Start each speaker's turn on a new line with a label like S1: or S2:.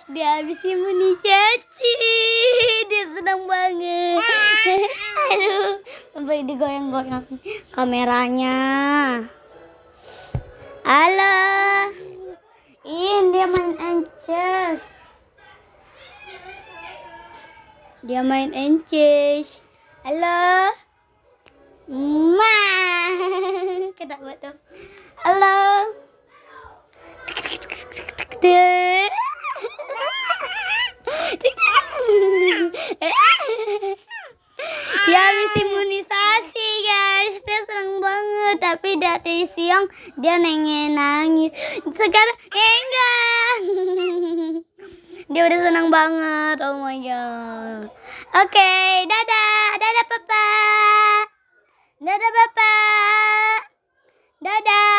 S1: guys, dia habis imunisasi. Dia senang banget. Aduh, sampai digoyang-goyang kameranya. Halo. Dia main ences. Dia main ences. Halo. Kenapa tuh? Halo. Dia habis imunisasi guys. Dia senang banget. Tapi dari siang dia nangis. Sekarang enggak. Dia udah senang banget. Oh my god. Oke, dadah. Dadah papa. Dadah papa. Dadah.